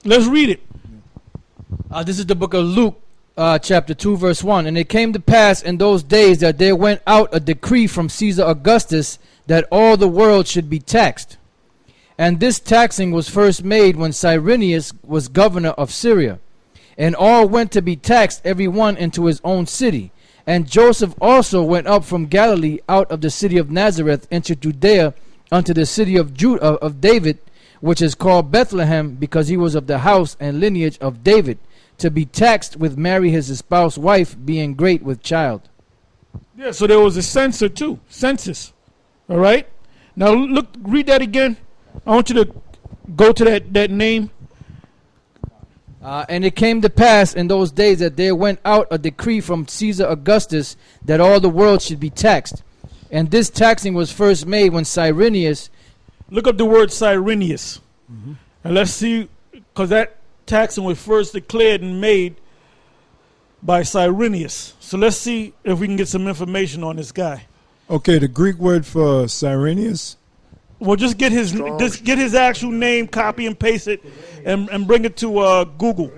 Let's read it. This is the book of Luke, chapter 2, verse 1. And it came to pass in those days that there went out a decree from Caesar Augustus that all the world should be taxed. And this taxing was first made when Cyrenius was governor of Syria. And all went to be taxed, every one into his own city. And Joseph also went up from Galilee out of the city of Nazareth into Judea unto the city of David, which is called Bethlehem, because he was of the house and lineage of David, to be taxed with Mary his espoused wife, being great with child. Yeah, so there was a census too. Census. All right? Now look, read that again. I want you to go to that name. And it came to pass in those days that there went out a decree from Caesar Augustus that all the world should be taxed. And this taxing was first made when Cyrenius... Look up the word Cyrenius. And let's see, because that taxing was first declared and made by Cyrenius. So let's see if we can get some information on this guy. Okay, the Greek word for Cyrenius? Well, just get his actual name, copy and paste it, and bring it to Google.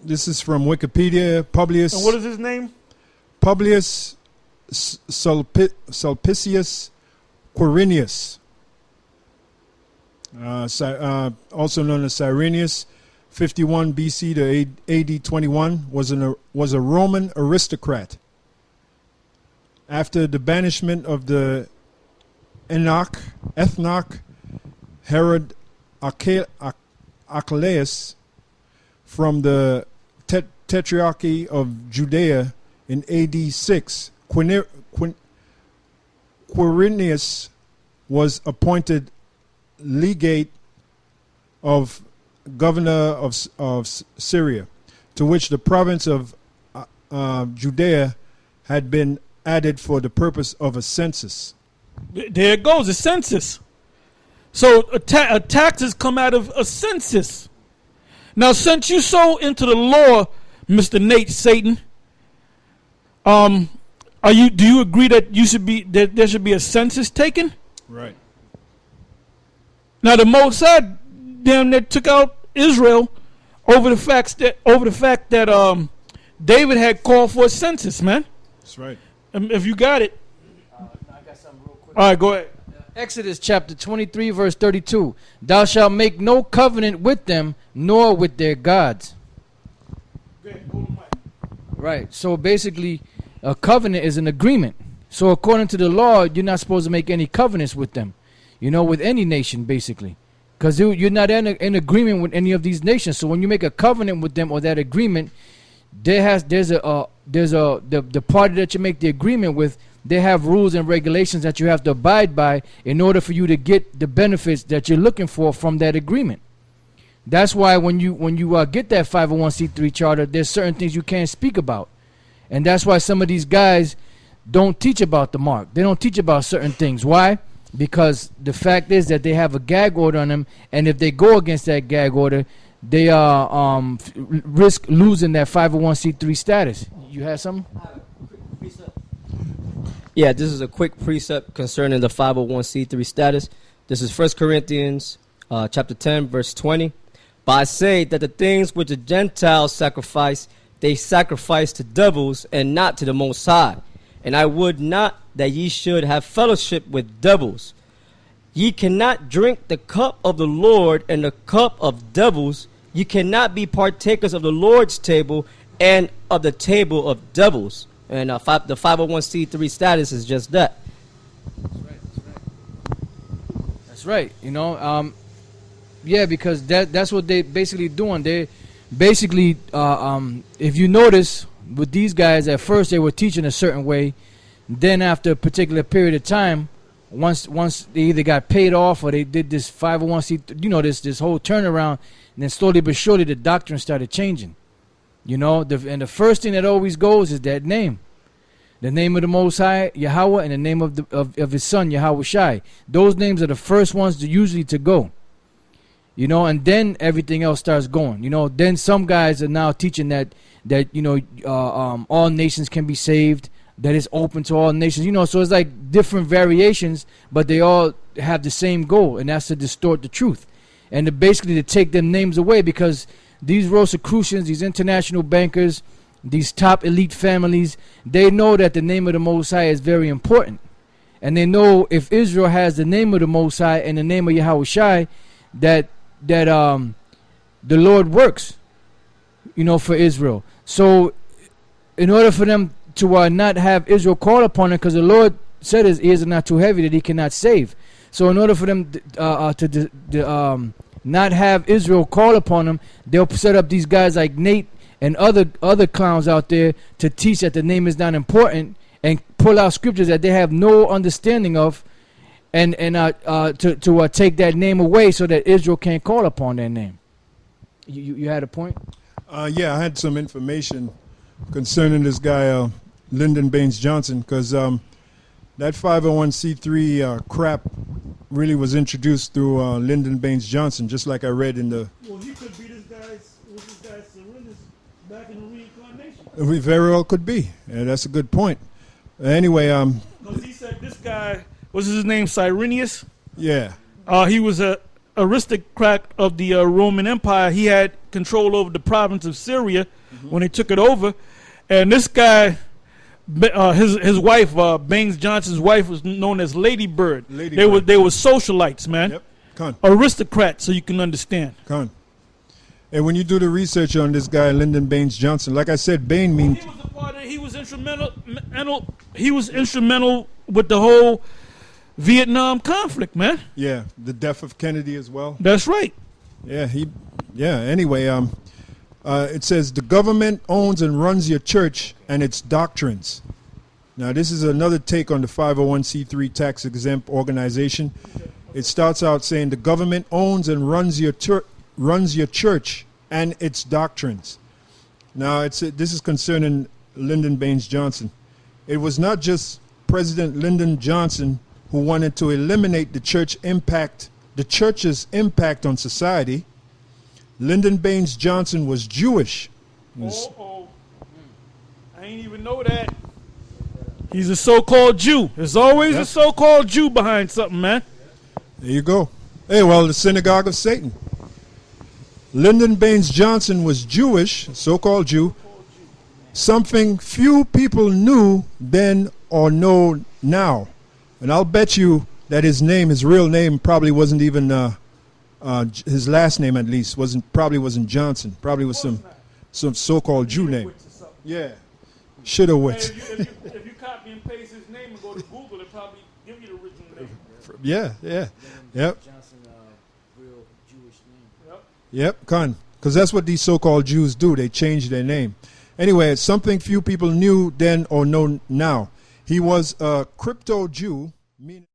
This is from Wikipedia. Publius. And what is his name? Publius Sulpicius Quirinius, also known as Cyrenius, 51 BC to AD 21, was a Roman aristocrat. After the banishment of the ethnarch Herod Archelaus from the Tetrarchy of Judea in AD 6, Quirinius was appointed legate of governor of Syria, to which the province of Judea had been added for the purpose of a census. There it goes, a census. So taxes come out of a census. Now, since you so into the law, Mr. Nate Satan, do you agree that there should be a census taken? Right. Now the Mossad damn near took out Israel over the fact that David had called for a census, man. That's right. If you got it. I got something real quick. All right, go ahead. Exodus chapter 23, verse 32. Thou shalt make no covenant with them, nor with their gods. Right. So basically, a covenant is an agreement. So according to the law, you're not supposed to make any covenants with them, with any nation, basically. Because you're not in agreement with any of these nations. So when you make a covenant with them or that agreement, there's the party that you make the agreement with, they have rules and regulations that you have to abide by in order for you to get the benefits that you're looking for from that agreement. That's why when you get that 501c3 charter, there's certain things you can't speak about. And that's why some of these guys don't teach about the mark. They don't teach about certain things. Why? Because the fact is that they have a gag order on them, and if they go against that gag order, they risk losing that 501c3 status. You had something? Yeah, this is a quick precept concerning the 501c3 status. This is 1 Corinthians chapter 10, verse 20. But I say that the things which the Gentiles sacrifice, they sacrifice to devils and not to the Most High. And I would not that ye should have fellowship with devils. Ye cannot drink the cup of the Lord and the cup of devils. Ye cannot be partakers of the Lord's table and of the table of devils. And the 501c3 status is just that. That's right. Yeah, because that's what they basically doing. They basically, if you notice, with these guys, at first they were teaching a certain way. Then after a particular period of time, once they either got paid off or they did this 501c, this whole turnaround, and then slowly but surely the doctrine started changing. And the first thing that always goes is that name. The name of the Most High, Yahweh, and the name of his son, Yahweh Shai. Those names are the first ones usually to go. And then everything else starts going. Then some guys are now teaching that all nations can be saved, that it's open to all nations. So it's like different variations, but they all have the same goal, and that's to distort the truth. and basically to take their names away, because these Rosicrucians, these international bankers, these top elite families, they know that the name of the Most High is very important. And they know if Israel has the name of the Most High and the name of Yahweh Shai, that the Lord works, for Israel. So in order for them to not have Israel call upon him, because the Lord said his ears are not too heavy that he cannot save. So in order for them to not have Israel call upon them, they'll set up these guys like Nate and other clowns out there to teach that the name is not important, and pull out scriptures that they have no understanding of, and to take that name away so that Israel can't call upon their name. You had a point? Yeah, I had some information concerning this guy, Lyndon Baines Johnson, because that 501c3 crap really was introduced through Lyndon Baines Johnson, just like I read in the... Well, he could be this guy's Cyrillus back in the reincarnation. We very well could be. Yeah, that's a good point. Anyway, because he said this guy, was his name Cyrenius? Yeah. He was a aristocrat of the Roman Empire. He had control over the province of Syria when they took it over. And this guy, his wife, Baines Johnson's wife, was known as Lady Bird. They were socialites, man. Yep. Con. Aristocrats, so you can understand. Con. And when you do the research on this guy, Lyndon Baines Johnson, like I said, Bain means... He was a part of, he was instrumental with the whole Vietnam conflict, man. Yeah, the death of Kennedy as well. That's right. Yeah, anyway, it says the government owns and runs your church and its doctrines. Now, this is another take on the 501c3 tax-exempt organization. It starts out saying the government owns and runs your church and its doctrines. Now, this is concerning Lyndon Baines Johnson. It was not just President Lyndon Johnson who wanted to eliminate the church's impact on society. Lyndon Baines Johnson was Jewish. I ain't even know that. He's a so-called Jew. There's always a so-called Jew behind something, man. There you go. Hey, well, the synagogue of Satan. Lyndon Baines Johnson was Jewish, so-called Jew, something few people knew then or know now. And I'll bet you that his real name probably wasn't even, his last name at least, probably wasn't Johnson. Probably was some so-called Jew name. Yeah. Should have wit. If you copy and paste his name and go to Google, it probably give you the original name. Yeah. Yep. Johnson, real Jewish name. Yep, because that's what these so-called Jews do. They change their name. Anyway, it's something few people knew then or know now. He was a crypto Jew, meaning